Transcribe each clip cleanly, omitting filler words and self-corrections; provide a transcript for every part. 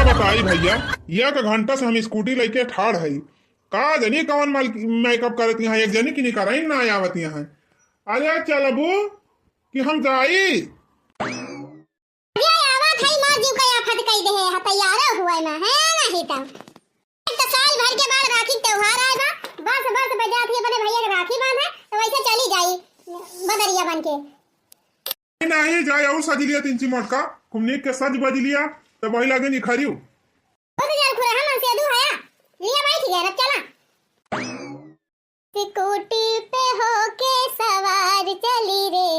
का बताई भैया, एक घंटा से हम स्कूटी लेके ठाड़ है। का जनी कौन मेकअप करती हैं, एक जनी की नहीं कराई ना आवती हैं। अरे चलबू कि हम जाई। साल भर के बाद राखी त्योहार आएगा, बस बस बजाती अपने भैया के राखी बांधे तो वैसे चली जाई बदरिया बन के। नहीं जाए और सज लिया 3 मोटका कुमनी के सज बज लिया तो वही लगे नहीं खरियो। तो यार खुरा हम से दू आया लिया बैठ गया रब चला। स्कूटी पे होके सवार चली रे,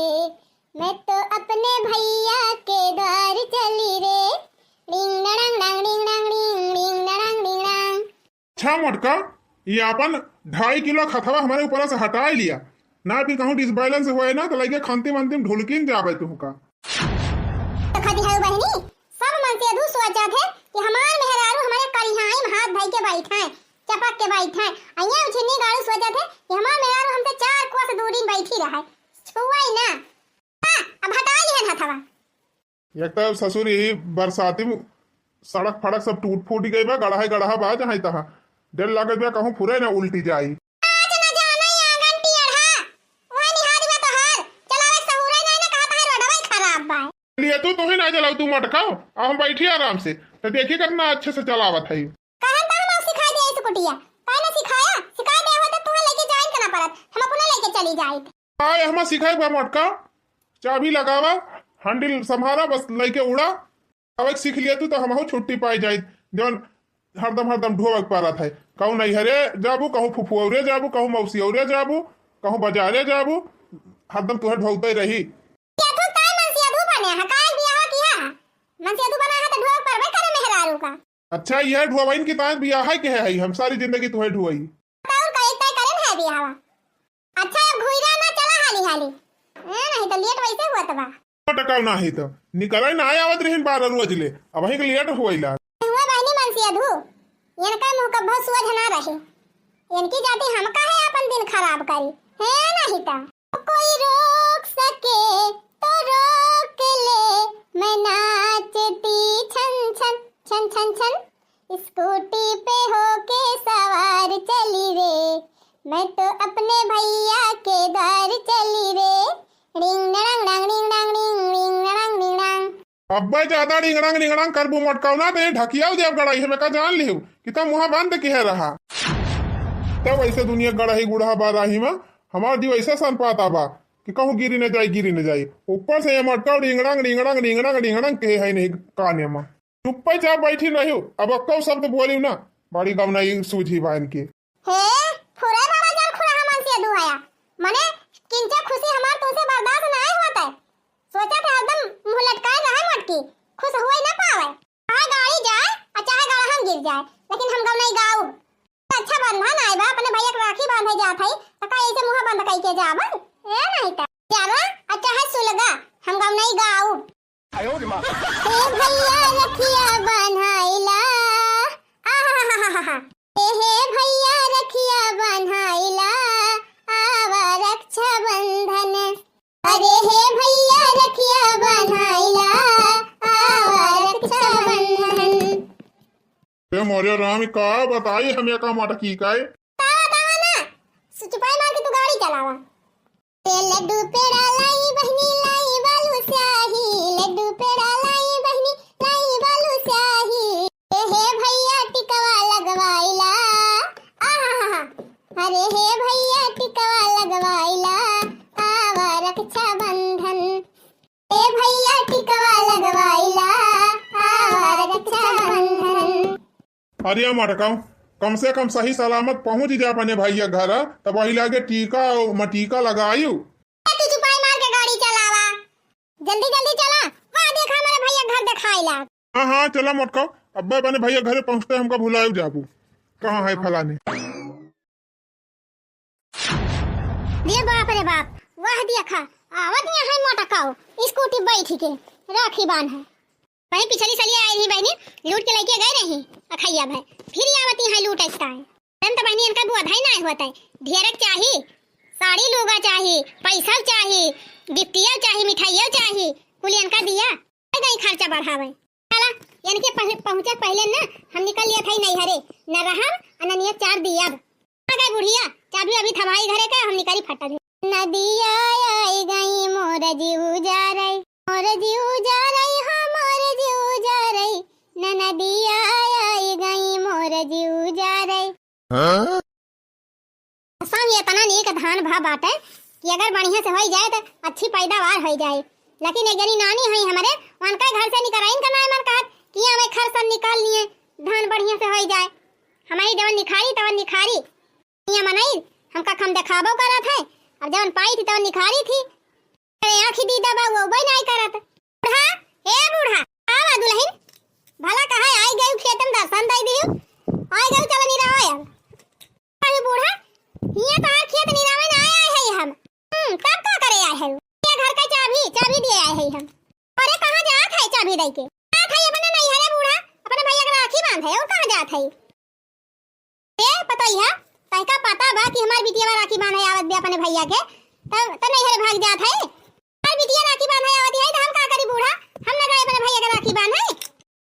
मैं तो अपने भैया के द्वार चली रे। डिंग डंग डंग डिंग डंग डिंग डिंग डंग डिंग डंग। अच्छा मोटका, ये अपन 2.5 किलो खथवा हमारे ऊपर से हटा लिया ना, फिर कहूँ डिसबैलेंस हुए ना तो लगे खंतिम अंतिम ढुलकिन जावे तुमका। तो खदी है बहनी, सब मन से अधू सोचा थे कि हमार मेहरारू हमारे करिहाई में हाथ भाई के बैठे चपक के बैठे। अइया उछनी गाड़ू सोचा थे कि हमार मेहरारू हमसे 4 कोस दूरी बैठी रहे, छुआ ही ना। हां अब हटा ली है हथवा। एक तो ससुर यही बरसाती में सड़क फड़क सब टूट फूट गई बा, गढ़ा बा जहाँ तहाँ डर लगे बा कहूँ फुरे ना उल्टी जाई। लिए तू ही ना चलाओ, तू मटकाओ और हम बैठी आराम से तो देखी कितना अच्छे से चलावत है। कहन त हम सिखा दे इस कुटिया काहे ना सिखाया, सिखा दे हो तो तू लेके जाइन कना परत, हम अपने लेके चली जाइत। आए हम सिखाए बा मटका, चाबी लगावा हैंडल संभाला बस लेके उड़ा। अब सीख लिया तू तो हम छुट्टी पाई जाए जौन हरदम ढोबक पारा था। कहूँ नहीं हरे जाबू, कहूँ फुफुरे जाबू, कहूँ मौसियौरे जाबू, कहूँ बाजारे जाबू, हरदम तुहे ढोकते रही। अच्छा यह ढुआइन की तान बियाह है के है, हम सारी जिंदगी तुहे ढुआई। अच्छा अब घुइरा ना चला हाली हाली नहीं तो लेट वैसे हुआ तबा टकाव ना ही तो निकल ना आवत रहिन 12 रोज ले, अब ही के लेट होइला हुआ बहनी मन से अधू इनका मुंह का बहुत सोझ ना रहे, इनकी जाति हम का है अपन दिन खराब करी है नहीं तो कोई रोक सके तो रोक ले, मैं नाचती छन छन छन छन छन, स्कूटी पे होके सवार चली रे, मैं तो अपने भैया के द्वार चली रे। डिंग डंग डंग डिंग डंग डिंग डिंग डंग डिंग डंग। अब्बे ज्यादा डिंगड़ंग डिंगड़ंग करबू मटकाव ना तो ढकियाव देव गड़ाई हमें का जान लिहू कि तब मुहा बंद के है रहा। तब ऐसे दुनिया गड़ाई गुड़ा बाराही में हमार दी वैसे सन पाता बा कि कहूँ गिरी न जाई ऊपर से ये मटकाव डिंगड़ंग डिंगड़ंग डिंगड़ंग डिंगड़ंग के है नहीं काने में चुप्पे चाप बैठी नहीं हूँ। अब अक्का शब्द बोली ना बड़ी गमनाई सूझी बान के हे फुरे बाबा जान खुरा हमन से दुआया मने किंचा खुशी हमार तुमसे बर्दाश्त नहीं होता है। सोचा था एकदम मुंह लटकाए रहे मटकी खुश हुए ना पावे, चाहे गाड़ी जाए और चाहे गाड़ा हम गिर जाए लेकिन हम गम नहीं गाऊ। अच्छा बंधन आए बा अपने भैया के राखी बांधे जात है तो का ऐसे मुंह बंद कई के जाबन ए नहीं ता जावा अच्छा है सुलगा हम गम नहीं गाऊ। आयो रे मां ए भैया रखिया बन्हाइला आहा हे भैया रखिया बन्हाइला आवा रक्षा बंधन, अरे हे भैया रखिया बन्हाइला आवा रक्षा बंधन। ते मोरे राम का बताई हमें का मटकी का है तावा ना सुचपाई मार के तू गाड़ी चलावा। ते लड्डू पेड़ा लाई बहनी लाई बालू स्याही, लड्डू पेड़ा लाई बहनी लाई बालू स्याही, हे भैया टिकवा लगवाइला आहा, अरे हे भैया टिकवा लगवाइला आवा रक्षा बंधन, हे भैया टिकवा लगवाइला आवा रक्षा बंधन। अरे मटकाओ कम से कम सही सलामत पहुंच जा अपने भैया घर तब वही लागे टीका मटीका लगायू। तू चुपाई मार के गाड़ी चलावा जल्दी जल्दी चला, वहां देखा हमारे भैया घर दिखाइला। हाँ हाँ चला मटकाओ, अब्बा अपने भैया घरे पहुंचते हमका भुलायू जाबू कहाँ है फलाने। रे बाप रे बाप वाह देखा आवत यहाँ है मटकाओ स्कूटी बैठ के राखी बांध है भाई पिछली साली आई नहीं बहनी लूट के लेके गए नहीं अखैया भाई फिर आवत यहाँ लूट ऐसा है तन तो बहनी इनका बुआ भाई ना होता है ढेरक चाहिए साड़ी लोगा चाहिए पैसा चाहिए गिफ्टिया चाहिए मिठाइया चाहिए कुल इनका दिया गई खर्चा बढ़ावे चला इनके पहुंचे पहले ना हम निकल लिया था नहीं हरे न रहा अननिया 4 दिया आ गए बुढ़िया चाबी अभी थमाई घरे का हम निकली फटा नदिया आई गई मोर जीव जा रही मोर जीव जा रही हाँ मोर जीव जा रही न नदिया आई गई मोर जीव जा रही सब ये तना नहीं का धान भा बाटे कि अगर बढ़िया से हो जाए तो अच्छी पैदावार हो जाए लेकिन एक जनी नानी है हमारे उनका घर से निकराइन करना है मन कहत कि हमें खर सब निकाल लिए धान बढ़िया से हो जाए हमारी जवन निखारी तवन निखारी ये मनाई हमका खम दिखाबो करत है और जवन पाई थी तवन निखारी थी अरे आंखी दीदा बा वो भी नहीं करत बूढ़ा ए बूढ़ा आवा दुल्हन भला कहा आई गई खेत में दर्शन दई दियो आई गई चल नहीं रहा यार अरे बूढ़ा ये तो हर खेत निरावे ना आए है हम तब का करे आए है ये घर का चाबी दिए आए है हम अरे कहां जात है चाबी दई के जात है अपने नहीं है बूढ़ा अपने भैया का राखी बांध है और कहां जात है ए पता ही है तैका पता बा कि हमार बिटिया राखी बांधे आवत बे अपने भैया के त नहीं हरे भाग जात है हमार बिटिया राखी बांधे आवत है त हम का करी बूढ़ा हम ना गए अपने भैया का राखी बांधे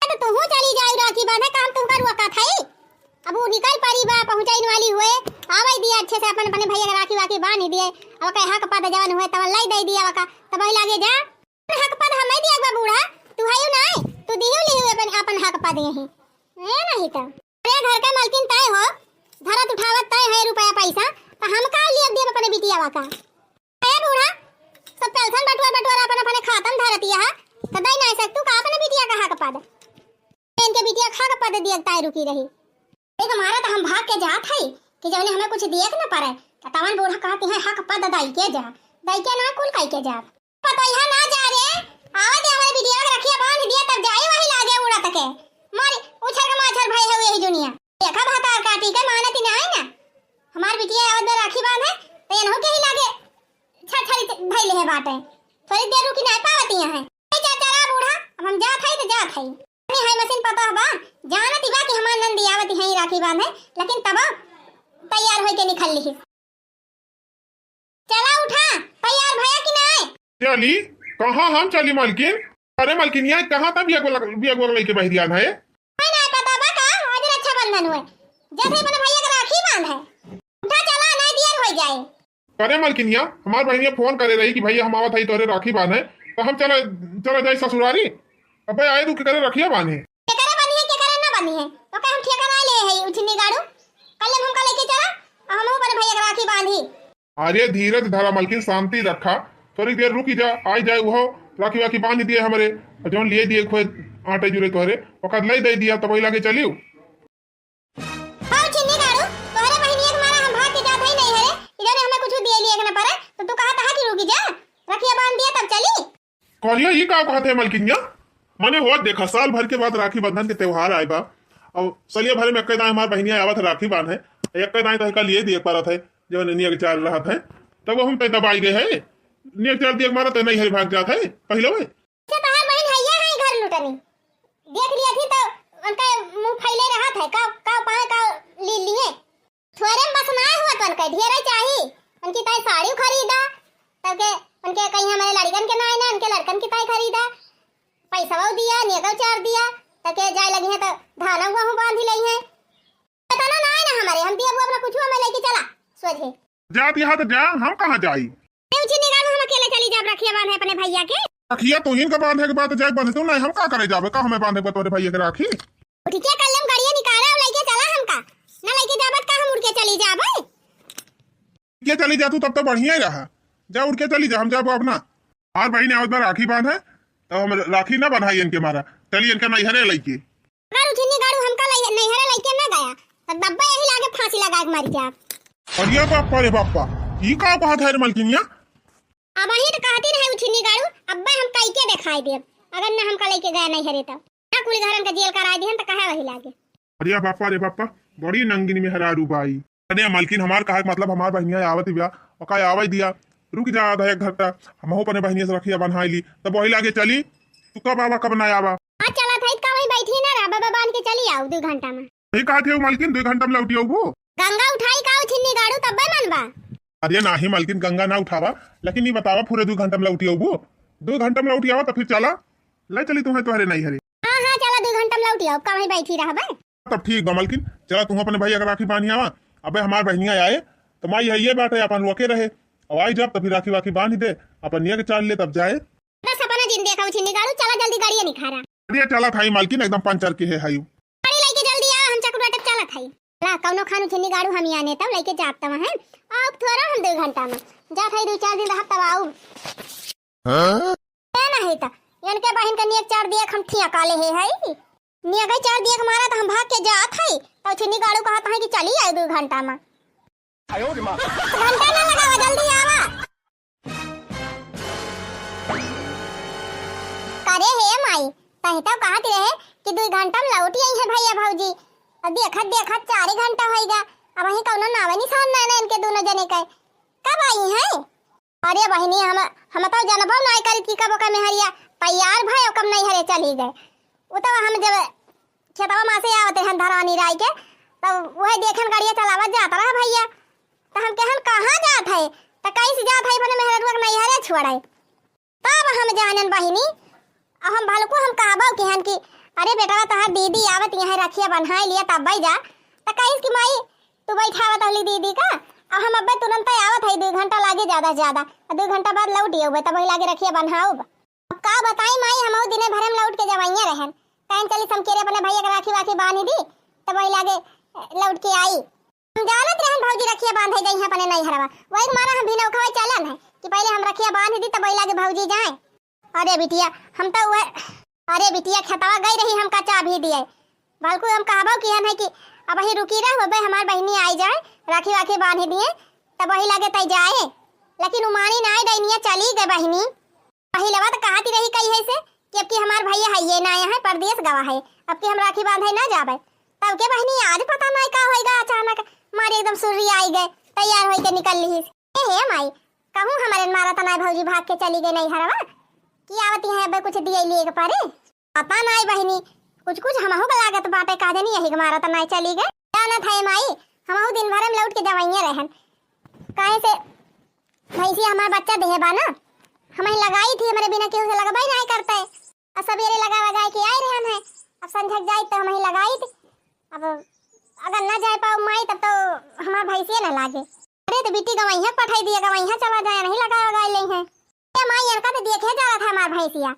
तो तू चली जाई राखी बांधे काम तू कर वका थाई अब वो निकल पारी बा पहुंचाइन वाली हुए आवे दिया अच्छे से अपन अपने भैया का राखी वाकी बांध दिए अब कहे हक पद जवान हुए तब लाई दे दिया वका तब लागे जा हक पद हम दिया बा बूढ़ा तू हायो ना तू दियो ली हुए अपन हक पद यही ए नहीं त अरे घर का मालकिन तय हो धरत उठावत तय है रुपया पैसा तो हम का लिए दे अपने बिटिया वाका ए बूढ़ा सब पेंशन बटुआ अपन अपने खातम धरतिया त दई नहीं सकतू का अपने बिटिया का हक पद इनके बिटिया हक पद दिए तय रुकी रही एक हमारा तो हम भाग के जात है कि जौने हमें कुछ दिए न पड़े तवन बूढ़ा कहती है हक पद दाई के जा दाई के ना कुल काई के जा पता है ना जा रे आवे दे हमारे बिटिया के रखिया बांध दिया तब जाई वही लागे उड़ा तके मारे उछल के माछर भाई है यही दुनिया देखा भातार काटी के मानती ना है ना हमार बिटिया आवत में राखी बांधे तो एनहु के ही लागे छछरी भइले है बाटे थोड़ी देर रुकी ना पावती है जा चला बूढ़ा अब हम जात है तो जात है नहीं है मशीन पता बा जानती बा कि हमार नंदी आवती है राखी बांधे लेकिन तब तैयार होके निकल ली चला उठा तैयार भैया कि नहीं चली कहाँ हम चली मालकिन अरे मालकिन यहाँ कहाँ तब बिया गोल लेके बह दिया है ना पता बा का आज रक्षाबंधन हुए जैसे अपने भैया का राखी बांधे उठा चला नहीं देर हो जाए अरे मालकिन यहाँ हमार बहनिया फोन करे रही कि भैया हम आवत है तोरे राखी बांधे तो हम चला जाए ससुरारी अब आए तू के करे रखिया बांधे के करे बनी है के करे ना बनी है तो के हम ठेका ना ले है उठनी गाड़ू कल हम का लेके चला हम ऊपर भैया का राखी बांधी अरे धीरज धरा मालकिन शांति रखा थोड़ी देर रुकी जा आई जाए वो राखी वाखी बांध दिए हमारे जो लिए दिए खोए आटे जुरे तोहरे वक्त लाई दे दिया तब लागे चलियो हां उठनी गाड़ू तोहरे बहनी एक मारा हम भाग के जात है नहीं है इधर हमें कुछ दिए लिए के ना पड़े तो तू कहा था कि रुकी जा रखिया बांध दिया तब चली कहलिया ये का कहते हैं मालकिन मने हो देखा साल भर के बाद राखी बंधन के त्योहार आए बा और सलिया भरे में कई दाएं हमारे बहनिया आवत राखी बांधे एक कई दाएं तो लिए दिए पारत है जो नियर चाल रहा था तब हम तय दबाई गए है नियर चाल दिए मारा तो नहीं हरी भाग जात है पहले में से तहार बहन हैया है घर लुटनी देख लिया थी तो उनका मुंह फैले रहा था का पाए का ले लिए थोड़े बस ना हुआ तो उनका ढेर चाहिए उनकी ताई साड़ी खरीदा तब के उनके कहीं हमारे लड़कन के ना है ना उनके लड़कन की ताई खरीदा पैसा वो दिया नेगल चार दिया तके जाए लगी है तो धाना हुआ हूं बांध लई है पता ना है ना हमारे हम दिया वो अपना कुछ हमें लेके चला सोझे जात यहाँ तो जा हम कहाँ जाई उची निगाह हम अकेले चली जा रखिया बांधे अपने भैया के रखिया तू ही का बांधे के बाद जाए बांधे तू नहीं हम का करे जाबे का हमें बांधे तोरे भैया के राखी ठीक है कल हम गाड़ियां निकाला और लेके चला हमका ना लेके जाबत का हम उड़ के चली जाबे के चली जा तू तब तो बढ़िया ही रहा जा उड़ के चली जा हम जाबो अपना और भाई ने आवत राखी बांधे तो हम राखी ना बंधाई इनके मारा चलिए इनका नहीं हरे लइके अगर उठनी गाड़ू हमका नहीं हरे लइके ना गया तो डब्बा यही लाके फांसी लगा के मर जा अरे बापा रे बापा ई का बात है रे मालकिनिया अब ही तो कहती नहीं उठनी गाड़ू अब्बा हम कई के दिखाई दे अगर ना हमका लेके गए नहीं हरे तो ना कुल घरन का जेल करा दिहन तो कहे वही लागे अरे बापा रे बापा बड़ी नंगिनी में हरारू बाई अरे मालकिन हमार कहा मतलब हमार बहनिया आवत बिया ओका आवे दिया रुक जा आधा एक घर तक हम हो अपने बहनिया से रखिया बन्हाई ली तब वही लागे चली तू कब आवा कब ना आवा हां चला था का वही बैठी ना रा बाबा बांध के चली आओ 2 घंटा में नहीं कहा थे मालकिन 2 घंटा में लौटी आओ गंगा उठाई का छिन्नी गाड़ू तब मनबा अरे नाही मालकिन गंगा ना उठावा लेकिन नहीं बतावा पूरे 2 घंटा में लौटी आओ 2 घंटा में लौटी आवा तो फिर चला ले चली तुम्हें तुम्हारे नहीं हरे हां चला 2 घंटा में लौटी आओ, का वहीं बैठी रहा बे। तब ठीक बा मलकिन, चला तू अपने भैया का राखी बांधी आवा। अबे हमार बहनिया आए तो माई है ये बात है अपन रोके रहे, अब आई जब तभी राखी वाखी बांध दे, अपन निया के चाल ले तब जाए। बस अपना जिन देखा छिन्नी गाड़ू, चला जल्दी गाड़ी नहीं खा रहा। अरे चला थाई मालकिन, एकदम पंचर के है हाई। गाड़ी लेके जल्दी आ, हम चक्कर अटक चला थाई। ला कौनो खानु छिन्नी गाड़ू हम आने तब लेके जात तब है। अब थोड़ा हम 2 घंटा में जा थाई, 2-4 दिन रहत तब आऊ। हां ना है त इनके बहन का नियत 4 दिया हम ठिया काले है निया गई 4 दिया मारा तो हम भाग के जात है। तो छिन्नी गाड़ू कहत है कि चली आए 2 घंटा में। आयो रे मां, घंटा ना लगावा, जल्दी आवा। करे हे माई तही तो कहत रहे कि 2 घंटा में लौट आई है भैया भौजी, और देखत देखत 4 घंटा होइगा। अब वही कौनो नावे निशान ना इनके दोनों जने के कब आई है। अरे बहिनी हम तो जानबो नहीं करी कि कब का मेहरिया तैयार भय कब नहीं हरे चली गए। वो तो हम जब खेतवा में से आवते हैं धरानी राई के, तब वही देखन गाड़िया चलावत जात रहा भैया। तो हम कहन कहां जात है, तो कैसे जात है बने मेहरवा नहीं हरे छोड़ाई। तब हम जानन बहिनी, अब हम भलको हम कहबो कहन कि अरे बेटा तोहार दीदी आवत यहाँ रखिया बन्हाई लिया तब भाई जा। तो कहिस कि माई तू बैठावत हली दीदी का, अब हम अब्बे तुरंत आवत है, 2 घंटा लागे ज्यादा, और 2 घंटा बाद लौट आऊ तब वही लागे रखिया बन्हाऊ। अब का बताई माई, हम दिने भर में लौट के जवाइया रहन, कहन चली समकेरे अपने भैया के राखी वाखी बांधी दी तब वही लागे लौट के आई। हम जानत रहन भौजी रखिया बांधे गई है अपने नहीं हरवा, वही मारा हम भी नौखवा चलन है कि पहले हम रखिया बांध दी तब वही लागे भौजी जाए। अरे बिटिया हम तो अरे बिटिया खतवा गई रही, हमका चाबी दिए भलको हम कहबो कि है कि अब वही रुकी रह बे हमार बहनी आई जाए राखी वाखी बांध दिए तब वही लागे तई जाए। लेकिन उमानी ना आई डैनिया चली गई बहनी। वही लवा तो कहती रही कही है से कि अब की हमार भैया है ये ना है परदेश गवा है, अब की हम राखी बांधे ना जाबे। तब के बहनी आज पता नहीं का होएगा, अचानक मारे एकदम सूर्य आई गए तैयार होके निकल ली। ए हे माई कहूं हमारे मारा तना भौजी भाग के चली गई नहीं हरवा की आवती है अब कुछ दिए लिए के पारे पता नहीं बहनी, कुछ हमहु के लागत बाटे का देनी यही मारा तना चली गए। जाना था माई हमहु दिन भर में लौट के जवाइया रहन, काहे से भैंसी हमार बच्चा देहे बा ना, हम लगाई थी हमारे बिना केहू से लगबाई नहीं करते। अब सवेरे लगा के आए रहन है, अब संझक जाई तो हम लगाई थी। अब अगर ना जाए पाओ माई तब तो हमार भैंसिया ना लागे। अरे तो बेटी गवैया पठाई दिया, गवैया चला जाए नहीं लगा ले हैं। ए माई इनका तो देखे जा रहा था हमार भैंसिया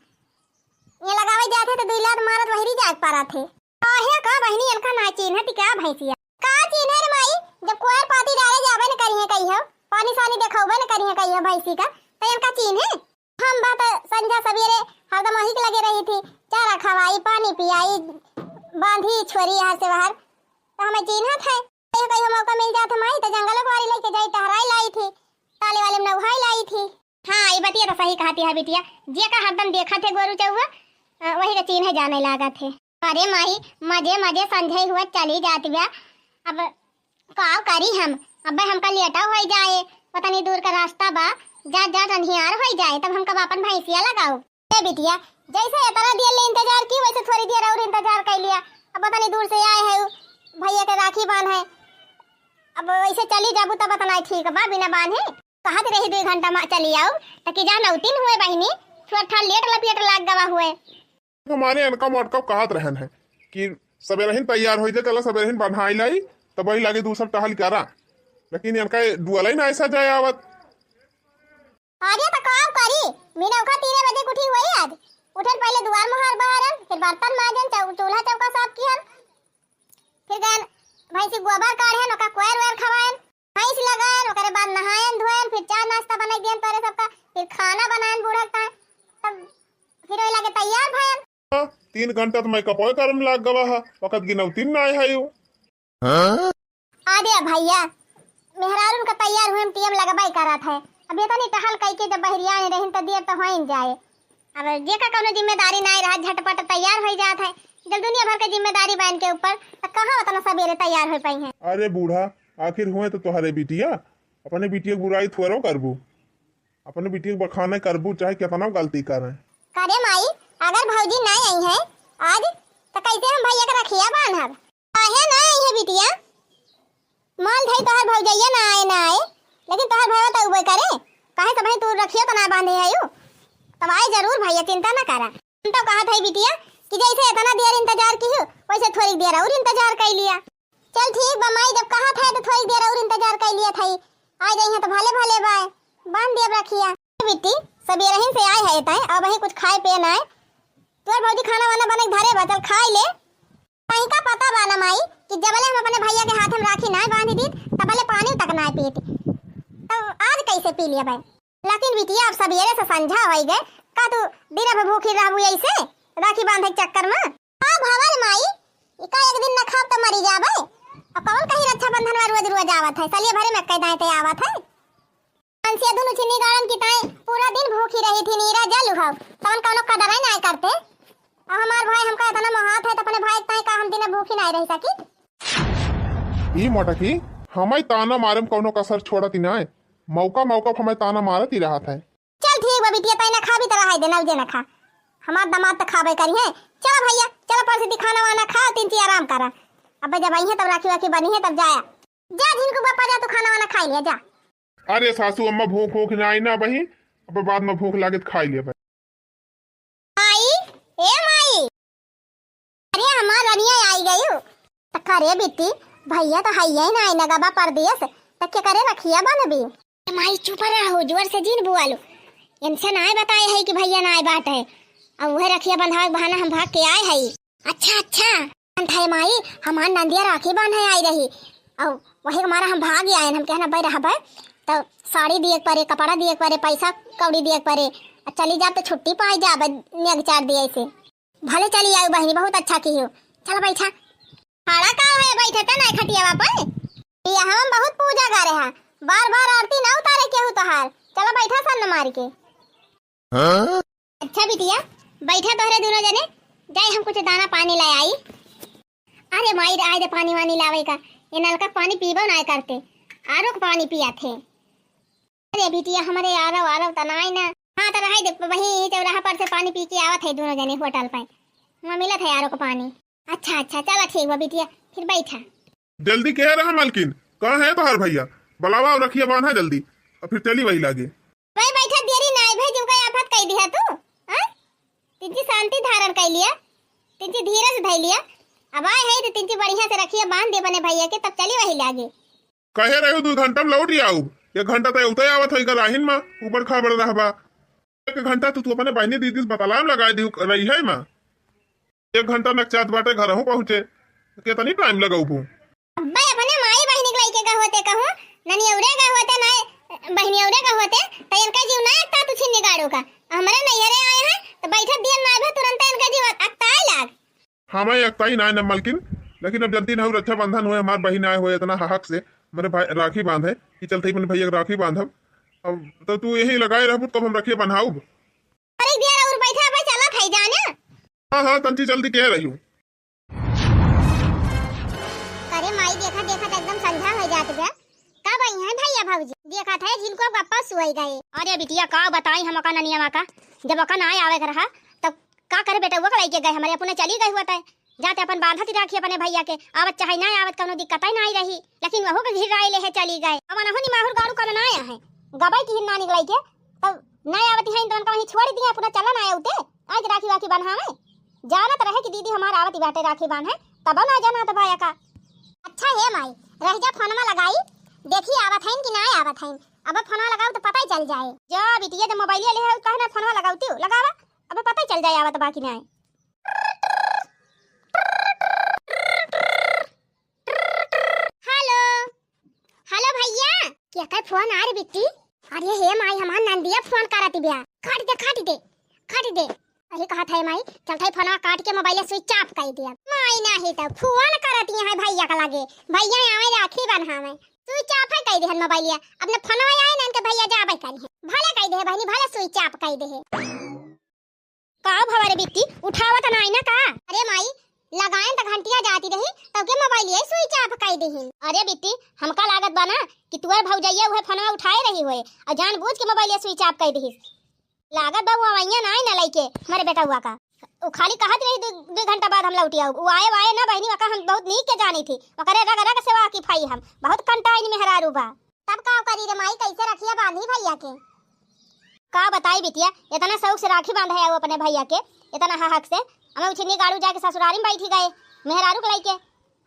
ये लगावे जाते तो 2 लात मारत वही जाग पारा थे। काहे का बहनी इनका ना चिन्ह ती क्या भैंसिया का चिन्ह रे माई, जब कोयर पाती डाले जावे न करिए कही हो पानी सानी देखावे न करिए कही हो भैंसी का तो इनका चिन्ह है। हम बात संध्या सवेरे हरदम वही लगे रही थी, चारा खवाई पानी पियाई बांधी छोरी यहाँ से बाहर, तो हमें चिन्ह है। कहीं मौका मिल जाता माई तो जंगल वाली लेके जाई टहराई लाई थी, ताले वाले में नहाई लाई थी। हाँ ये बतिया तो सही कहती है बिटिया, जे का हरदम देखा थे गोरू चौवा वही का चिन्ह जाने लगा थे। अरे माई मजे मजे संझे हुआ चली जाती ब्या, अब काव करी हम अब हमका लेटा हो जाए पता नहीं दूर का रास्ता बा, जा अंधियार हो जाए तब हमका अपन भैंसिया लगाओ। ए बिटिया जैसे इतना दिया ले इंतजार की वैसे थोड़ी देर और इंतजार कर लिया, अब पता नहीं दूर से आए है भैया के राखी बांध है, अब वैसे चली जाबू तब पता नहीं ठीक बा बिना बांधे कहत रही 2 घंटा में चली आओ ताकि जा नौतीन हुए बहनी थोड़ा लेट लपेट लाग गवा हुए। हमारे इनका मोटका कहत रहन है कि सवेरे तैयार हो जाए, चला सवेरे बन्हाई लाई तब वही लागे दूसरा टहल करा, लेकिन इनका दुआला ही ना ऐसा जाए आवत। अरे तो काम करी मीना का 3 बजे उठी हुई आज, उठन पहले द्वार मोहर बहारन फिर बर्तन माजन चूल्हा चौका साफ कियन, फिर गन भैंसी गोबर काढ़न ओका कोयर वेर खवाएन भैंस लगाएन, ओकरे बाद नहायन धोयन फिर चाय नाश्ता बनाई दियन तोरे सबका, फिर खाना बनाएन बूढ़ा का तब फिर ओइ लागे तैयार भयन। 3 घंटा तो मैं कपोय करम लाग गवा है, वक्त गिनौतीन ना आए है यू। अरे भैया मेहरारून का तैयार हुए टीएम लगबाई करत है, अब ये तो नहीं टहल कई के जब बहरिया ने रहन त देर तो होइन जाए। अब जे का कोनो जिम्मेदारी नहीं रहा झटपट तैयार हो जात है, जब दुनिया भर के जिम्मेदारी बन के ऊपर तो कहां उतना सवेरे तैयार हो पाई है। अरे बूढ़ा आखिर हुए तो तुम्हारे बिटिया, अपने बिटिया की बुराई थोड़ो करबू, अपने बिटिया को बखाना करबू चाहे कितना गलती करें। करे माई अगर भौजी नहीं आई है आज तो कैसे हम भैया का रखिया बांधब, काहे ना आई है बिटिया माल धई तोहर भौजैया ना आए लेकिन तोहर भैया तो उबे करे काहे तो भाई तू रखिया तो ना बांधे है यू तब आए जरूर भैया चिंता ना करा। हम तो कहत है बिटिया कि जैसे इतना देर इंतजार की हूँ वैसे थोड़ी देर और इंतजार कर लिया। चल ठीक बा माई, जब कहा था तो थोड़ी देर और इंतजार कर लिया था। आ गई है तो भले भले बाय बांध दिया रखिया। बेटी सबेरे ही से आए है तय, अब वही कुछ खाए पिए ना है। तोर भौजी खाना वाना बने घरे बा, चल खाई ले। कहीं का पता बा ना माई कि जबले हम अपने भैया के हाथ में राखी ना बांध दी तबले पानी तक ना पीती, तो आज कैसे पी लिया भाई। लेकिन बिटिया अब सबेरे से समझा होई गए का तू दिन भर भूखी रहबू ऐसे राखी बांधे के चक्कर में। हां भवन माई, का एक दिन न खाब तो मरी जाबे। अब कौन कहीं रक्षाबंधन में रोज रोज आवत है, सलिए भरे में कई दाते आवत है। अंसिया दुनु चिन्नी गाड़न की ताई पूरा दिन भूखी रही थी, नीरा जल उहाव तवन कोनो कदर नहीं करते। अब हमार भाई हमका इतना महात है तो अपने भाई ताई का हम दिन भूखी नहीं रह सकी। ई मोटकी हमाई ताना मारम कौनो कसर छोड़त ही ना है, मौका मौका हमाई ताना मारत ही रहा था। चल ठीक बा बिटिया, ताई ना खा भी तरह है देना जे ना खा, हमार दामाद तो खाबे करी है। चलो भैया चलो परसी खाना वाना खा, तीन ची आराम करा। अब जब आई है तब राखी वाखी बनी है तब जाया जा, जिनको बापा जा तू खाना वाना खा लिया जा। अरे सासू अम्मा भूख भूख ना आई ना बही, अब बाद में भूख लागे तो खाई लिया भाई। माई ए माई, अरे हमार रनिया आई गई हो तो करे बेटी, भैया तो हैया ही ना आई ना गबा परदेस तक के करे रखिया बन भी। माई चुप रहो, जोर से जीन बुआलो, इनसे ना बताए है कि भैया ना आए बात है। अब वह रखिया बंधावे बहाना हम भाग के आए है। अच्छा अच्छा अंठाई माई, हमार नंदिया राखी बांधे आई रही और वही हमारा हम भाग आए, हम कहना भाई रहा भाई तो साड़ी दिए परे, कपड़ा दिए परे, पैसा कौड़ी दिए परे, चली जा तो छुट्टी पाई जा नेग चार दिए से भले चली आई बहनी, बहुत अच्छा की हो। चल बैठा, खाड़ा का है बैठे त नहीं खटिया पर ये हम बहुत पूजा करे हैं, बार बार आरती ना उतारे के हो तोहार। चलो बैठा सन मार के। अच्छा बिटिया बैठा तोहरे दोनों जने, जाए हम कुछ दाना पानी ले आई। अरे माई आए दे पानी वानी लावे का, ये नल का पानी पीबो ना करते, आरो का पानी पिया थे। अरे बिटिया हमारे आरो आरो तनाई ना, हाँ तो रही दे वही चौराहा पर से पानी पी के आवत है दोनों जने होटल पे, वहाँ मिला था आरो का पानी। अच्छा अच्छा चलो ठीक हुआ बिटिया, फिर बैठा। जल्दी कह रहा मालकिन, कहाँ है तोहार भैया, बुलावा और रखिया बांधा जल्दी, और फिर चली वही लागे। भाई बैठा देरी ना भाई, जो का आफत कह दिया तू, हां तिनकी शांति धारण कर लिया, तिनकी धीरज धर लिया। अब आए है तो तिनकी बढ़िया से रखिए बांध दे बने भैया के, तब चली वही लागे। कहे रहे हो 2 घंटा में लौट आऊ, 1 घंटा तो उतय आवत होई राहिन में ऊपर खबर रहबा, 1 घंटा तो तू अपने बहनी दीदी से बतलाम लगा दी रही है मां, 1 घंटा नक चात बाटे घर हूं पहुंचे, कितनी टाइम लगाऊ हूं। भाई अपने माई बहनी के लइके का होते कहूं, ननी औरे का होते ना बहनी औरे का होते, त इनका जीव ना एकता तू छिन्नी गाड़ो का, हमरे नैहरे आए हैं तो बैठा दिया ना भे तुरंत इनका जीव अकताई लाग। हमें एकताई ना न मालकिन, लेकिन अब जल्दी ना रक्षाबंधन हुए, हमारे बहन आए हुए इतना हक से मेरे भाई राखी बांधे कि चलते ही मैंने भैया राखी बांधब, अब तो तू यही लगाए रहबू तब हम रखिए बंधाऊ। अरे देर और बैठा भाई चला खाई जाना। हाँ हाँ तंची जल्दी कह रही हूँ। अरे माई देखा देखा तो एकदम संध्या हो जात गया, कब आई हैं भैया भाऊजी, देखा था जिनको गप्पा सुई गए। अरे बिटिया का बताई हम का ननिया मां का, जब अका ना आवे रहा तब का करे बेटा, वो लइके गए हमारे अपने चली गए हुआ था, जाते अपन बांधत राखी अपने भैया के, आवत चाहे ना आवत कोनो दिक्कत ही नहीं रही, लेकिन वहु के घिर आए ले है चली गए। अब ना होनी माहुर गाड़ू का ना आया है, गबाई की ना निकलाई के तब ना आवत है तो कहीं छोड़ दिया, पूरा चला ना आउते आज राखी वाखी बन्हावे, जानत रहे कि दीदी हमार आवत बाटे राखी बांधे, तब ना जाना तो भैया का। अच्छा है माई रह जा, फोनमा लगाई देखी आवत है कि ना आवत है, अब फोनमा लगाओ तो पता ही चल जाए। जा बिटिया जब मोबाइल ले है कहना फोनमा लगाउती लगावा, अब पता ही चल जाए आवत बाकी ना है। हेलो हेलो भैया, क्या का फोन आ रे बिट्टी? अरे हे माई हमार नंदिया फोन करती बिया, काट दे काट दे काट दे। अरे कहा था माई चल थाई फोनवा काट के मोबाइल स्विच ऑफ कर दिया। माई नहीं तो फोन करती है भैया का लागे, भैया आवे राखी बन्हावे, स्विच ऑफ है कह दे हन मोबाइल, अपने फोनवा आए ना इनके भैया जाबे करी है, भले कह दे बहनी भले स्विच ऑफ कर दे है। का भवारे बिट्टी उठावत ना आई ना का? अरे माई लगाएं तो घंटिया जाती रही तब के मोबाइल ये स्विच ऑफ कर दी। अरे बिट्टी हमका लागत बा ना कि तू भौजैया वह फोनवा उठाए रही होए और जानबूझ के मोबाइल ये स्विच ऑफ कर दी, लागत बा वो आइया ना आई ना लइके हमारे बेटा हुआ का, वो खाली कहत रही 2 घंटा बाद हम लौटी आऊ, वो आए वाए ना बहनी वका हम बहुत नीक के जानी थी, वकरे रग रग सेवा की फाई हम बहुत कंटाई में हरारू बा। तब का करी रे माई कैसे रखिया बांधी भैया के? का बताई बिटिया इतना शौक से राखी बांधा है वो अपने भैया के, इतना हक से हमें उछनी गाड़ू जाके ससुरारी में बैठी गए मेहरारू के लाइके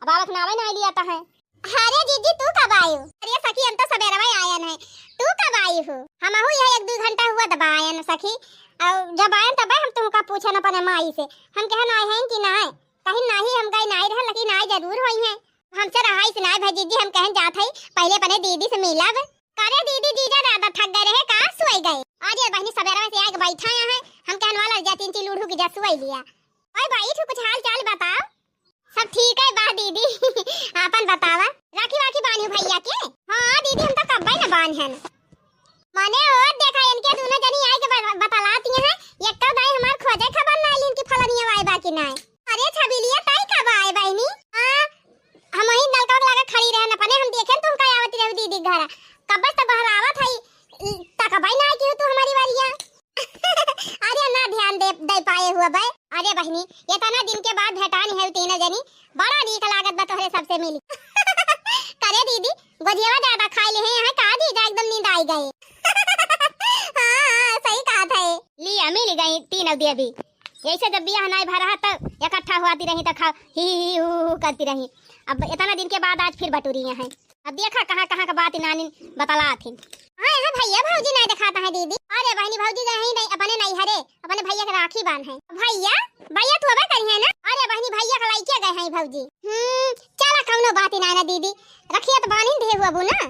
अब आवक नावे ना लिया आता है। अरे जीजी तू कब आई हो? अरे सखी हम तो सवेरे में आया है, तू कब आई हो? हम आहू यह 1-2 घंटा हुआ दबा आया न सखी। और जब आए तब हम तुमका पूछा न पने माई से हम कहे ना हैं कि ना है, कहीं नहीं हम गए नहीं रहे, लेकिन आई जरूर होई है। हमसे रहाई से ना भाई जीजी हम कहें जात है पहले पने दीदी से मिलब। करे दीदी जीजा ज्यादा थक गए रहे का सोई गए। अरे बहनी सवेरे में से आके बैठा है हम कहने वाला जा 3 लूढ़ू की जा सोई लिया। ओए भाई तू कुछ हाल चाल बताओ। सब ठीक है बा दीदी आपन बतावा। राखी वाखी बांधी भैया के? हां दीदी हम तो कब ना बांध है माने और देखा इनके दोनों जनी आए के बतलाती हैं। एक तो दाई हमार खोजे खबर ना ली इनकी फलनिया आए बाकी ना। अरे छबिलिया ताई कब आए बहनी? हां हम वही नलका लगा खड़ी रहे न पने हम देखे तुम का आवत रहे दीदी घर कब तक बाहर आवत है तक भाई ना आई तू हमारी वालिया। अरे ना ध्यान दे पाए हुआ भाई। अरे बहनी ये तना दिन के बाद भेटानी है तीनों जनी बड़ा नीक लागत बा तोहरे सबसे मिली। करे दीदी गोजिया ज्यादा खाई ले हैं का दीदा एकदम नींद आई गए। हां सही कहा था लिया मिल गई तीनों दी अभी ऐसे जब बियाह नहीं भरा तब इकट्ठा होती रही तो खा ही हू करती रही। अब इतना दिन के बाद आज फिर बटूरी हैं। अब देखा कहां का बात नानी बतला थी। हां हां भैया भौजी नहीं दिखाता है दीदी। अरे बहनी भौजी नहीं अपने नहीं हरे अपने भैया के राखी बांध है। भैया भैया तू अबे करी है ना? अरे बहनी भैया का लाइके गए हैं भौजी। चला कौनो बात ना ना दीदी रखिए तो बांध दे हुआ बु ना।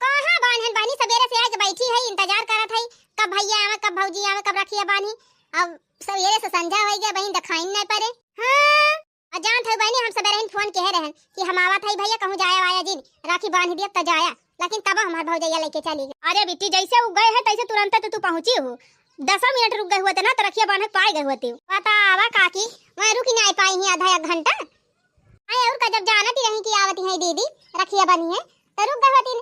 कहां बांधन बहनी सवेरे से आके बैठी है इंतजार करत है कब भैया आवे कब भौजी आवे कब रखिए बांधी। अब सवेरे से संझा हो गया बहन दिखाई नहीं पड़े। हां अजान थे बहनी हम सवेरे फोन कह रहे हैं कि हम आवत है भैया कहूं जाया आया जी राखी बांध दिया त जाया लेकिन तब हमार भौजैया लेके चली गई। अरे बिट्टी जैसे वो गए हैं तैसे तुरंत तो तू पहुंची हो 10 मिनट रुक गए हुए थे ना तो रखिया बांध पाए गए होते। बतावा काकी मैं रुकी नहीं पाई ही आधा 1 घंटा। आए और का जब जानती रही कि आवती है दीदी रखिया बनी है तो रुक गए होती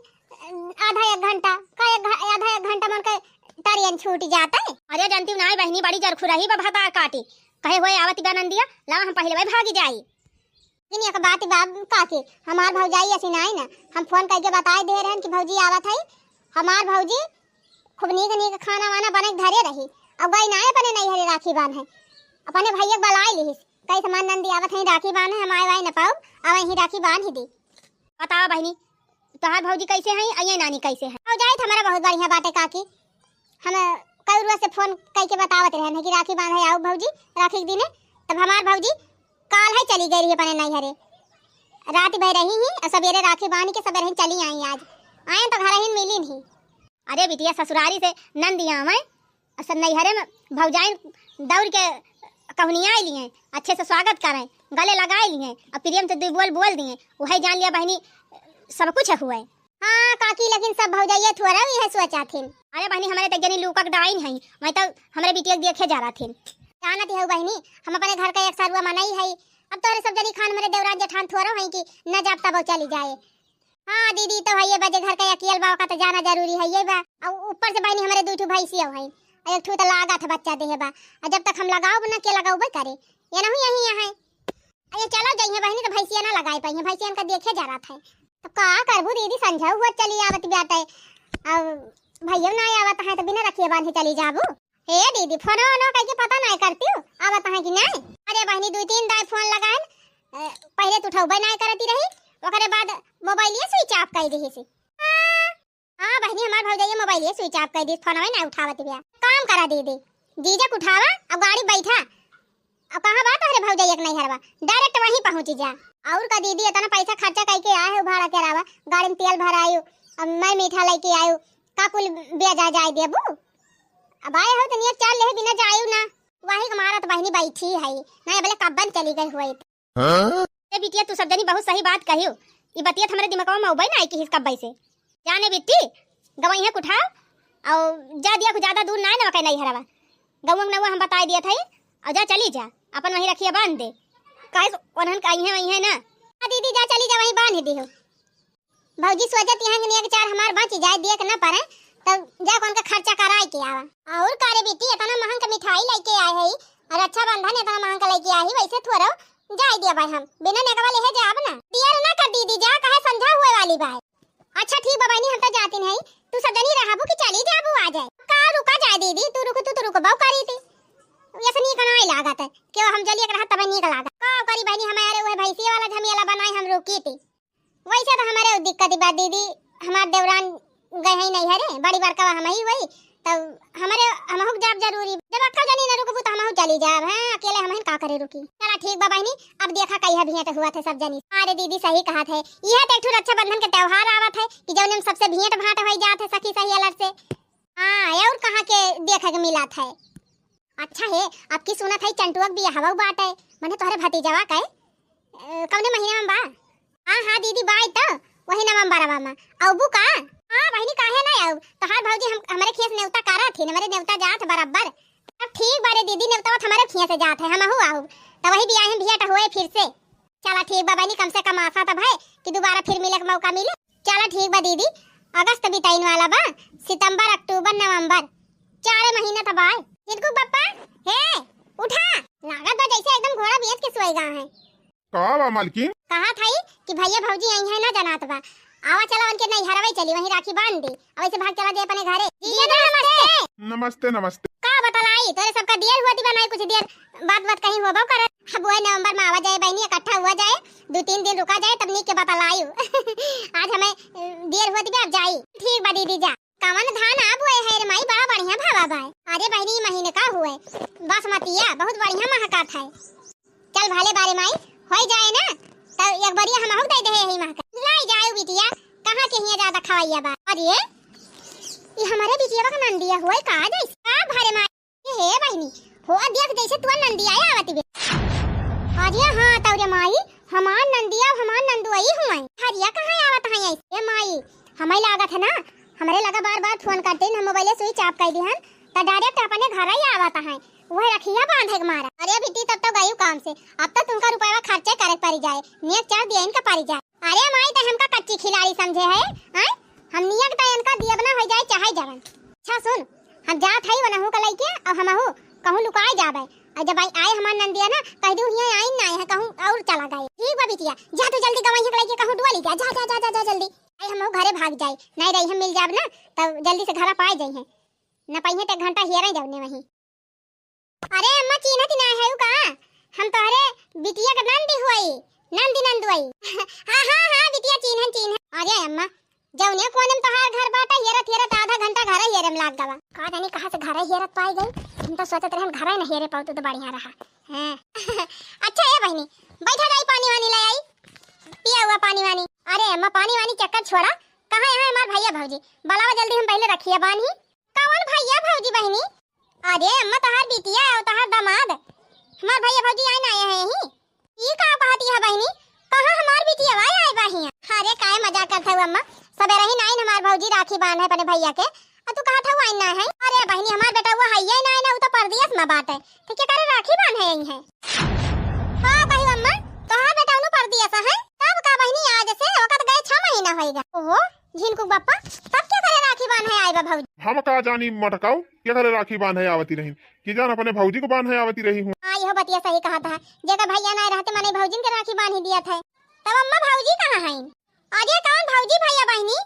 आधा 1 घंटा का आधा 1 घंटा मन का तरियन छूट जाता है। अरे जानती नहीं बहनी बड़ी जरखुरही बभाता काटी कहे हुए आवती बनंदिया ला हम पहले भाई भागी जाई। इन एक बात बाप काकी हमार भौजाई ऐसी नहीं ना हम फोन करके बताए दे रहे हैं कि भौजी आवत है। हमार भौजी खूब नीक खाना वाना बने घरे रही अब गई ना अपने नहीं हरे राखी बांध है अपने भैया बलाई ली कई समान नंदी आवत है राखी बांध है हम आए वाई न पाऊ आवे ही राखी बांध ही दी। बताओ बहनी तोहार भौजी कैसे हैं अये नानी कैसे है? भौजाई हमारा बहुत बढ़िया बात है काकी। हम कई रुआ से फोन करके बतावत रहे कि राखी बांध है आओ भौजी राखी के दिन तब हमार भौजी काल है चली गई रही अपने नहीं हरे रात भर रही ही और सवेरे राखी बांध के सवेरे चली आई आज आए तो घर ही मिली नहीं। अरे बिटिया ससुरारी से नंदिया मैं असल नहीं हरे में भौजाई दौड़ के कहनिया आई लिए अच्छे से स्वागत करें गले लगाए लिए और प्रियम से 2 बोल दिए वही जान लिया बहनी सब कुछ हुआ है। हाँ काकी लेकिन सब भौजाइया थोड़ा भी है सोचा थी। अरे बहनी हमारे तक जनी लूका डाइन है मैं तो हमारे बिटिया देखे जा रहा थी जानती है बहनी हम अपने घर का एक सारुआ मनाई है अब तोरे सब जनी खान मेरे देवराज जेठान थोड़ा है कि न जाब तब चली जाए। हाँ दीदी तो है ये बजे घर का अकेल बाव का तो जाना जरूरी है ये बा और ऊपर से बहनी हमारे 2 भैंसिया है एक ठू तो लागा था बच्चा देह बा और जब तक हम लगाओ ना के लगाओ बे करे ये नहीं यही है अरे चलो जाइए बहनी तो भैंसिया ना लगाई पाई भैंसिया का देखे जा रहा था तो का करबू दीदी समझाओ हुआ चली आवत बाटे अब भैया ना आवत है तो बिना रखिए बांधे चली जाबू। हे दीदी फोन ऑन करके पता नहीं करती हूँ आवत है कि नहीं? अरे बहनी 2-3 दाई फोन लगाए पहले तो उठाऊ नहीं करती रही ओकरे बाद मोबाइल स्विच ऑफ कर दी से। हां बहनी हमार भौजाई मोबाइल स्विच ऑफ कर दी फोन नहीं उठावत बिया काम करा दीदी जीजक उठावा अब गाड़ी बैठा अब कहां बात है भौजाई एक नहीं हरवा डायरेक्ट वहीं पहुंची जा और का दीदी इतना पैसा खर्चा करके आए हो भाड़ा करावा गाड़ी में तेल भरायो अब मैं मीठा लेके आयो का कुल बेजा जाए देबू अब आए हो तो नियत चाल ले बिना जायू ना वही हमारा तो बहनी बैठी है नहीं भले कब्बन चली गई हुई। ए बिटिया तू सब जनी बहुत सही बात कहियो ई बतिया हमारे दिमाग में उबई ना आई कि कब्बई से जाने बिट्टी गवई है उठा और जा दिया को ज्यादा दूर ना ना कहीं नहीं हरवा गवंग नवा हम बता दिया था और जा चली जा अपन वहीं रखिए बांध दे काहे ओनहन काई है वही है ना। दीदी जा चली जा वहीं बांध दी हो भौजी सोचत यहां के 4 हमार बच जाए देख ना पड़े तब जा कौन का खर्चा कराए के आवा और कारे बेटी इतना महंगा मिठाई लेके आए है और अच्छा बंधन इतना महंगा लेके आई वैसे थोड़ा जाए दिया भाई हम बिना नेकवा ले जाब ना दियर ना कर दीदी जा कहे समझा हुए वाली बात। अच्छा ठीक बाबा नहीं हम तो जाती नहीं तू सब जनी रहबू कि चली जाबू आ जाए का रुका जाए दीदी तू रुक बाऊ करी थी ऐसे नीक नहीं लागत है कि हम जलिए के रहत तबे नीक लागत का करी बहनी हमारे वह भैंसी वाला झमेला बनाई हम रोकी थी वैसे तो हमारे दिक्कत बा दीदी हमार देवरान गए ही नहीं हरे बड़ी बड़का हम ही वही तब हमारे हमहु जाब जरूरी जब अक्कल जानी न रुकबू तो हमहु चली जाब हां अकेले हम का करे रुकी चला ठीक बा बहनी अब देखा कहिया भेंट हुआ थे सब जनी अरे दीदी सही कहा थे यह तो एक रक्षाबंधन के त्योहार आवत है कि जौन हम सबसे भेंट भाट होई जात है सखी सही अलग से हां और कहां के देखे के मिला था अच्छा है अब की सुनत है चंटुआ भी हवा बात है माने तोहरे भतीजवा के कौने महीना में बा हां हां दीदी बाई तो वही नवंबरवा में अबू का हां बहनी काहे ना आऊ तोहार भौजी हम हमारे खेत नेवता कारा थी हमारे नेवता जात बराबर अब ठीक बारे दीदी नेवता हमारे खेत से जात है हमहु आऊ तो वही बियाह में भेंट होए फिर से चला ठीक बा बहनी कम से कम आशा तब है कि दोबारा फिर मिले का मौका मिले चला ठीक बा दीदी अगस्त बिताइन वाला बा सितंबर अक्टूबर नवंबर 4 महीना तब आए जिनको पप्पा हे उठा लागत बा जैसे एकदम घोड़ा बेच के सोएगा है का बा मालकिन कहा था कि भैया भौजी आई है ना जनात बा आवा चला उनके नहीं हरवाई चली वहीं राखी बांध दी अब ऐसे भाग चला दे अपने घरे जी नमस्ते नमस्ते नमस्ते का बतलाई तोरे सबका देर हुआ थी बनाई कुछ देर बात कहीं होबो करे अब वो नवंबर में आवा जाए बहनी इकट्ठा हुआ जाए 2-3 दिन रुका जाए तब नी के बतलाई आज हमें देर हुआ थी अब जाई ठीक बा दीदी जा कावन धान अब हुए है रे माई बड़ा बढ़िया भावा भाई अरे बहनी महीने का हुए बासमतिया बहुत बढ़िया महका था चल भाले बारे माई होई जाए ना तो एक बारी हम दे दे ही महका लाई जाए बिटिया कहां के हिया ज्यादा खवाइया बा अरे ये हमारे बिटिया का नंदिया होए का जैसे का भारे माई हे बहनी हो देख जैसे तू नंदिया आवती बे अरे हां तौरे माई हमार नंदिया हमार नंदुई हुई हरिया कहां आवत है ऐसे माई हमें लागत है ना हमारे लगा बार-बार फोन करते हैं हम मोबाइल स्विच ऑफ कर दिहन त डायरेक्ट अपने घर ही आवत है वह रखिया बांधे के मारा अरे बिटी तब तो गई काम से अब तो तुमका रुपया खर्चे करे पड़ी जाए नियत चार दिया इनका पड़ी जाए अरे माई तो हमका कच्ची खिलाड़ी समझे है हैं हम नियत तो इनका दिया बना हो जाए चाहे जवन अच्छा सुन हम जात हई वनहु का लइके अब हमहु कहूं लुकाए जाबे और जब आए हमार नंदिया ना कह दू हिया आई ना है कहूं और चला गए ठीक बा बिटिया जा तू जल्दी गवाई के लइके कहूं डुआ ली जा जा जा जा जल्दी आई हमहु घरे भाग जाए नहीं रही हम मिल जाब ना तब जल्दी से घर पाए जाई है न पहिए ते घंटा हियरा जावने वही अरे अम्मा चिन्हत ना है का हम तोहरे बिटिया का नंदी हुई नंदी नंदुई हां हां हां बिटिया चिन्ह अरे अम्मा जौने कोनम तोहार घर बाटा हेरत आधा घंटा घर हेरम लाग गवा का जानी कहां से घर हेरत पाई गई हम तो सोचत रहे हम घर नहीं हेरे पाऊ तो बढ़िया रहा हैं अच्छा है बहनी बैठा जाई पानी वानी ले आई पिया हुआ पानी वानी अरे अम्मा पानी वानी चक्कर छोड़ा कहां है हमार भैया भौजी बुलावा जल्दी हम पहले रखिए बानी कौन भैया भौजी बहनी अरे अम्मा तोहार बिटिया और तोहार दामाद हमार भैया भौजी आई ना आए हैं ई का कहती है बहनी कहां हमार बिटिया आए बाहिया अरे काहे मजाक करत है अम्मा सबेरे ही नाइन हमार भौजी राखी बांध है अपने भैया के और तू कहा था वो आई ना है अरे बहनी हमार बेटा वो है ही ना वो तो परदेश में बात है तो क्या करे राखी बांध है यही है हां कही अम्मा तोहार बेटा उनु परदेश है तब का बहनी आज से वक्त गए 6 महीना होएगा ओहो झिनकू बापा तब क्या करे राखी बांध है आई बा भौजी हम का जानी मटकाऊ क्या करे राखी बांध है आवती रही कि जान अपने भौजी को बांध है आवती रही हूं हां यह बतिया सही कहा था जगह भैया ना रहते मने भौजी के राखी बांध ही दिया था तब अम्मा भौजी कहां है अरे कौन भौजी भैया बहनी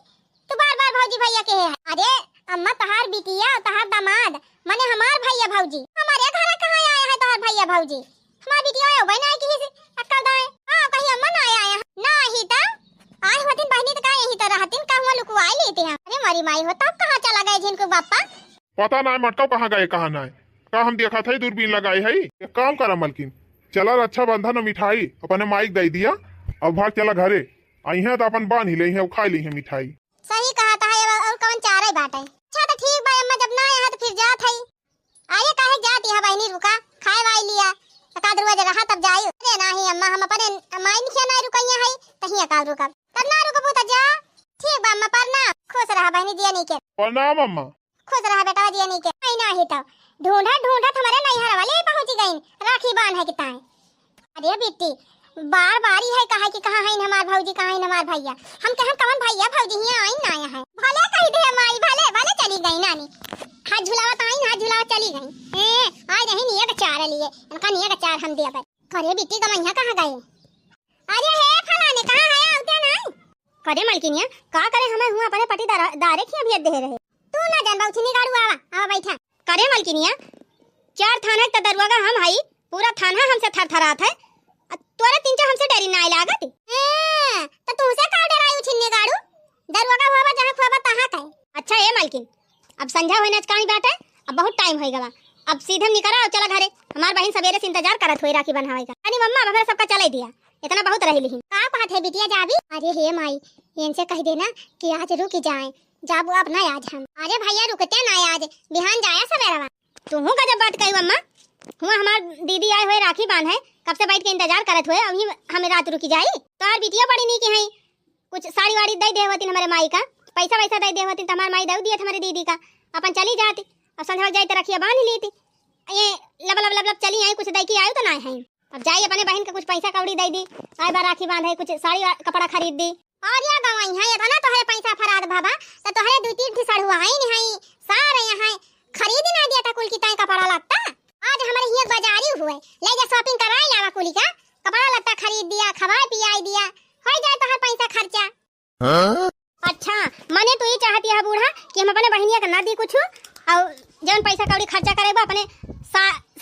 तू बार-बार भौजी भैया के है अरे अम्मा तहार बिटिया तहार दामाद माने हमार भैया भौजी हमारे घर कहां आया है तहार भैया भौजी हमार बिटिया आयो बहना है किसी अक्कल दाए हां कहीं अम्मा ना आया ना ही ता आए होतिन बहनी तो का यही तो रहतिन कहवा लुकवाई लेते हैं अरे मारी माई हो तब कहां चला गए जिनको बापा पता ना मटकाऊ कहां गए कहां ना का हम देखा था दूरबीन लगाई है एक काम करा मलकिन चला रक्षा बंधन मिठाई अपने माइक दे दिया अब भाग चला घरे आई है तो अपन बांध ही ले है खा ली है मिठाई सही कहा था और कौन चारे बाटे अच्छा तो ठीक भाई अम्मा जब ना आया तो फिर जात है आये काहे जाती है बहनी रुका खाए वाई लिया का दरवाजा रहा तब जाई अरे नहीं अम्मा हम अपने माइन के ना रुकैया है तहिया का रुका तब ना रुक पुता जा ठीक बा अम्मा पर ना खुश रहा बहनी दिया नहीं के प्रणाम अम्मा खुश रहा बेटा दिया नहीं के आई ना ही तो ढूंढा हमारे नैहर वाले पहुंच गई राखी बांध है कितना अरे बेटी बार ही है कहा कि कहां है हमार भौजी कहां है हमार भैया हम कहां कौन भैया भौजी हिया आई ना आया है भले कह दे माई भले चली गई नानी हाथ झुलावत आई हाथ झुलावत चली गई ए आज नहीं निया का चार लिए इनका निया का चार हम दिया भाई करे बेटी गमैया कहां गए अरे हे फलाने कहां है आउते नहीं करे मलकिनिया का करे हमें हुआ अपने पति दारे खिया भी दे रहे तू ना जान बाउछनी गाड़ू आवा बैठा करे मलकिनिया 4 थाना त दरवाजा हम हई, पूरा थाना हमसे थरथरात है। तोरा 3 हमसे डरी ना लागत। तो तुमसे का डराई छिन्ने गाड़ू? दरवाजा होवा जहां खोबा तहां का। अच्छा ए मालकिन, अब संझा होने कहां बात है, अब बहुत टाइम होई गवा। अब सीधे निकरा और चला घरे। हमार बहन सवेरे से इंतजार करत होई राखी बंधावे का। अरे मम्मा हमरा सबका चले दिया, इतना बहुत रही लिहिन। का बात है बिटिया जाबी? अरे हे माई, इनसे कह देना कि आज रुक जाएं, जाबू अब ना आज हम। अरे भैया रुकते ना आज, बिहान जाया सवेरा। तुहू का जब बात कही मम्मा, हुआ हमार दीदी आए हुए राखी बांध है, कब से बैठ के इंतजार करत हुए, अभी हमें रात रुकी जाई। तो यार बिटिया बड़ी नी की है, कुछ साड़ी वाड़ी दे देवती हमारे माई का, पैसा वैसा दे देवती तो हमारे माई दे दिए हमारे दीदी का, अपन चली जाती। अब संध्या जाई तो रखिया बांध लेती। ये लब लब लब लब चली आई, कुछ दई की आयो तो ना है। अब जाई अपने बहन का कुछ पैसा कौड़ी दे दी, आए बार राखी बांधे, कुछ साड़ी कपड़ा खरीद दी। और या गवाई है इतना तोहरे पैसा फराद बाबा, तो तोहरे 2-3 ठी सड़ुआ है नहीं सारे यहाँ खरीद ना दिया था कुल की ताई कपड़ा लगता। आज हमारे हियर बाजारी हुए, ले जा शॉपिंग कराई लावा कुली का, कपड़ा लगता खरीद दिया, खवाई पियाई दिया, हो जाए तोहर पैसा खर्चा। अच्छा माने तू ये चाहती है बूढ़ा कि हम अपने बहनिया का ना दी कुछ, और जौन पैसा कौड़ी खर्चा करेबो अपने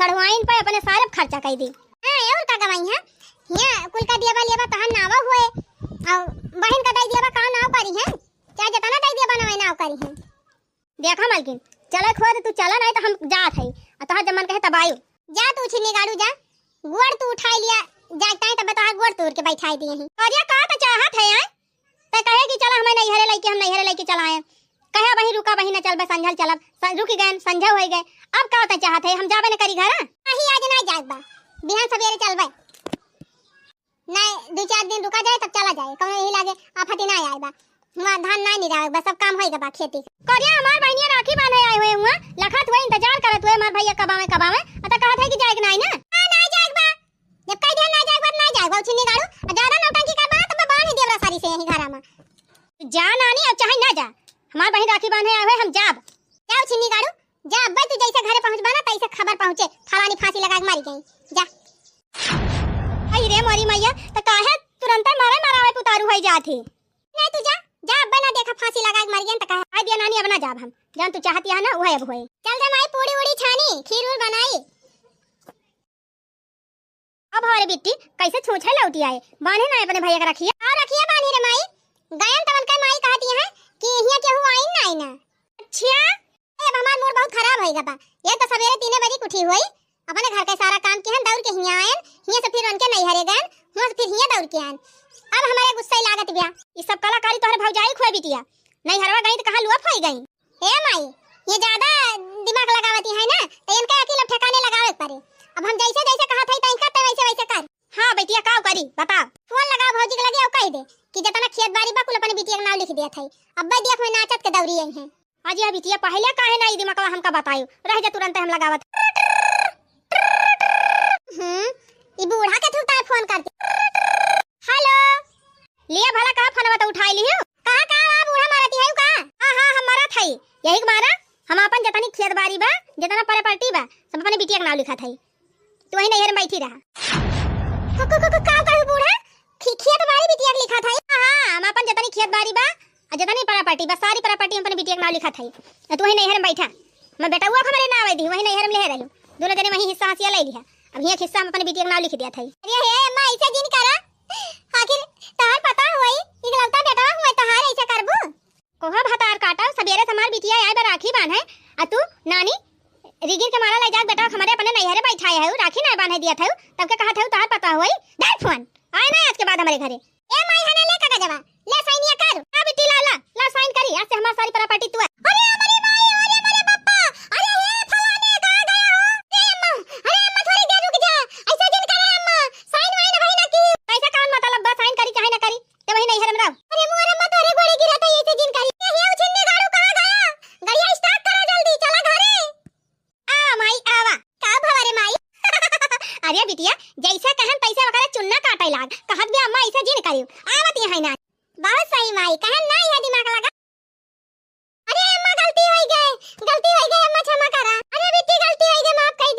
सड़वाइन पे अपने सारे खर्चा कर दी। हां और का गवाई है, हिया कुल का दिया लेबा तहन नावा हुए, और बहन का दई दिया का नाव करी है, चाहे जितना दई दिया बनवे नाव करी है। देखा मालकिन, चले खोद तू चला नहीं तो हम जात है, तोहर जमन कहे तब आयु। जा तू छिन्नी गाड़ू जा, गुड़ तू उठाई लिया, जाता है तब तोहर गुड़ तोड़ के बैठाई दिए हैं। करिया का त चाहत है यार, त कहे कि चला हमें नैहरे लेके, हम नैहरे लेके चलाए, कहे वही रुका वही न चलबे, संझल चलब, रुक गए संझा हो गए। अब का होता चाहत है, हम जाबे न करी घर नहीं आज ना जाबा, बिहान सवेरे चलबे, नहीं 2-4 दिन रुका जाए तब चला जाए, कौनो यही लागे आफत ना आएबा, हुआ धान ना निरावे बस सब काम होएगा बा खेती। करिया हमार बहनिया राखी बांधे आए हुए हुआ, लखत हुए इंतजार करत हुए हमार भैया कब आवे, अत कहत है कि जाएग नहीं ना। हां ना जाएबा, जब कह दे ना जाएबा ना जाएबा, छिन्नी गाड़ू ज्यादा नौटंकी करबा तब बांध देवरा सारी से यही घर में। जा नानी अब चाहे ना जा, हमार बहन राखी बांधे आए हुए, हम जाब। जाओ छिन्नी गाड़ू जा, अब तू जैसे घरे पहुंचबा ना तैसे खबर पहुंचे, फलानी फांसी लगा के मारी गई जा। आई रे मोरी मैया, त काहे तुरंत मारावे पुतारू होई जाती। नहीं तू जा जा, अब ना देखा फांसी लगा के मर गई त कहे आई दिया नानी अब ना जाब हम, जान तू चाहती है ना वही अब होए। चल रे माई पूड़ी उड़ी छानी, खीर उर बनाई। अब हमारे बिट्टी कैसे छूछे लौटी आए, बांधे ना अपने भैया का रखिए। और रखिए बानी रे माई, गायन तवन का माई कहती है कि हिया केहू आई ना आई ना। अच्छा अब हमार मूड बहुत खराब होई गबा, ये तो सवेरे 3 बजे उठी हुई, अपने घर का सारा काम किहन, दौड़ के हिया आयन, हिया से फिर उनके नहीं हरे गन, हुआ से फिर हिया दौड़ के आयन। अब हमारे गुस्सा लागत बिया, ये सब कलाकारी तोहरे भौजाई खोए बिटिया, नहीं हरवा गई तो कहां लुआ फई गई। ए माई ये ज्यादा दिमाग लगावती है ना, तो इनका अकेले ठिकाने लगावे पड़े। अब हम जैसे जैसे कहा था तैसे करते वैसे वैसे कर। हां बेटिया का करी बता, फोन लगा भौजी के लगे और कह दे कि जितना खेत बाड़ी बा कुल अपने बिटिया का नाम लिख दिया था, अब देख में नाचत के दौड़ी आई है। आज ये बिटिया पहले काहे ना ई दिमागवा हमका बतायो, रह जा तुरंत हम लगावत। ई बूढ़ा के थुता फोन करती। हेलो लिया भला कहा फोनवा तो उठाई लियो, कहा कहा बूढ़ा मारती है का? हां हम मारा थई, यही के मारा हम अपन जतनी खेत बाड़ी बा, जितना प्रॉपर्टी बा सब अपने बिटिया के नाम लिखा थई, तू वही नैहर में बैठी रहा। का कहू बूढ़ा खेत बाड़ी बिटिया के लिखा था? हां हम अपन जतनी खेत बाड़ी बा, जतनी प्रॉपर्टी बा, सारी प्रॉपर्टी अपने बिटिया के नाम लिखा थई, तू वही नैहर में बैठा। मैं बेटा हुआ हमारे नाम आई दी, वही नैहर में ले रही, दोनों जने वही हिस्सा हसिया ले लिया। अब ये हिस्सा हम अपने बिटिया के नाम लिख दिया था। अरे हे अम्मा ऐसे जिन करा, आखिर तार पता होई इगलौता बेटा हुआ तहार ऐसे करबो। कोहा भतार काटा सवेरे समार बिटिया आए बा राखी बांध है, आ तू नानी रिगिर के मारा ले जा बेटा हमारे अपने नैहरे बैठाए है, राखी ना बांध दिया था, तब के कहा था तार पता होई दे फोन आए ना आज के बाद हमारे घरे। ए माई हने ले का जवा ले साइनिया कर। हां बेटी ला साइन करी, आज से हमारी सारी प्रॉपर्टी तू है। अरे हमारी माई, अरे मेरे पापा, अरे हे फलाने कहां गया हो? अरे अम्मा थोड़ी देर रुक जा, ऐसे जिन करा अम्मा, साइन वाइन वही ना की। पैसा कौन मतलब बस साइन करी चाहे ना करी ते वही नैहर में रहो। अरे मोरे अम्मा तोरे गोड़े गिरता ऐसे जिन करी। हे उछिन्ने गाड़ू कहां गया? गाड़ी स्टार्ट करो जल्दी, चला घरे। आ माई आवा का भवारे माई? अरे बिटिया जैसे कहन तैसे वकरा चुन्ना काटे लाग, कहत भी अम्मा ऐसे जिन करियो आवत यहां ना। बहुत सही माई, कहन ना यह दिमाग लगा। अरे अम्मा गलती हो गई अम्मा क्षमा करा। अरे बिट्टी गलती हो गई, माफ कर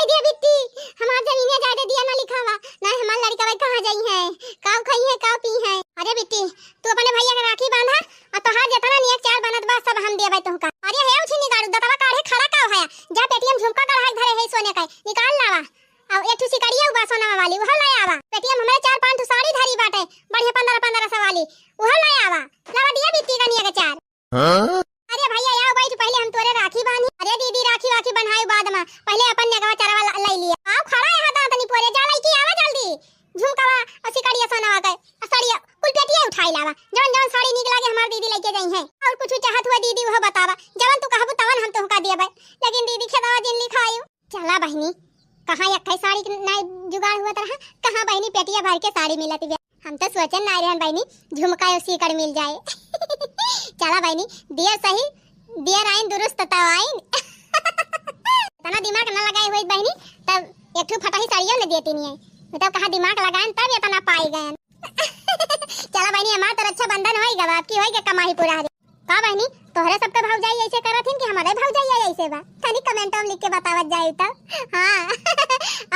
दिया बिट्टी, हमार जमीन ज्यादा दिया ना लिखावा ना, हमार लड़का भाई कहां जाई है, काव खाई है काव पी है। अरे बिट्टी तू अपने भैया के राखी बांधा और तोहार जितना नियत चार बनत बा सब हम देबे तोहका। अरे हे उछनी गाड़ू दतवा काढ़े खड़ा काव है, जा पेटीएम झुमका काढ़ा नवा के साड़ी कुल पेटिया उठाई लावा जवन जवन साड़ी निक लागे हमार दीदी लेके जाई है और कुछ चाहत हुआ दीदी वो बतावा जवन तू कहबू तवन हम तोहका दिया भाई लेकिन दीदी खेदावा जिन लिखायो चला बहनी कहां यक्का साड़ी के ना जुगाड़ हुआ तरह कहां बहनी पेटिया भर के साड़ी मिलती है हम तो सोचन ना रहन बहनी झुमका उसी कर मिल जाए चला बहनी दिया सही दिया आइन दुरुस्त तब आइन तना दिमाग ना लगाए हुई बहनी तब एक ठो फटाही साड़ियों ले देती नहीं है मतलब कहाँ दिमाग लगाएं तब ये तना पाई गए चला बहनी हमार तो रक्षा बंधन होई गवा आपकी होई के कमाई पूरा का बहनी तोहरे सबके भाव जाई ऐसे करत हिन कि हमारे भाव जाई ऐसे बा तनी कमेंट में लिख के बतावत जाई तब हां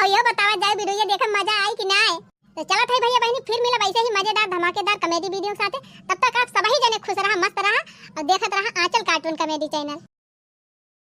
और ये बतावत जाई वीडियो देखे मजा आई कि ना आए तो चला भाई भैया बहनी फिर मिला वैसे ही मजेदार धमाकेदार कॉमेडी वीडियो के साथ तब तक आप सभी जने खुश रहा मस्त रहा और देखत रहा आंचल कार्टून कॉमेडी चैनल।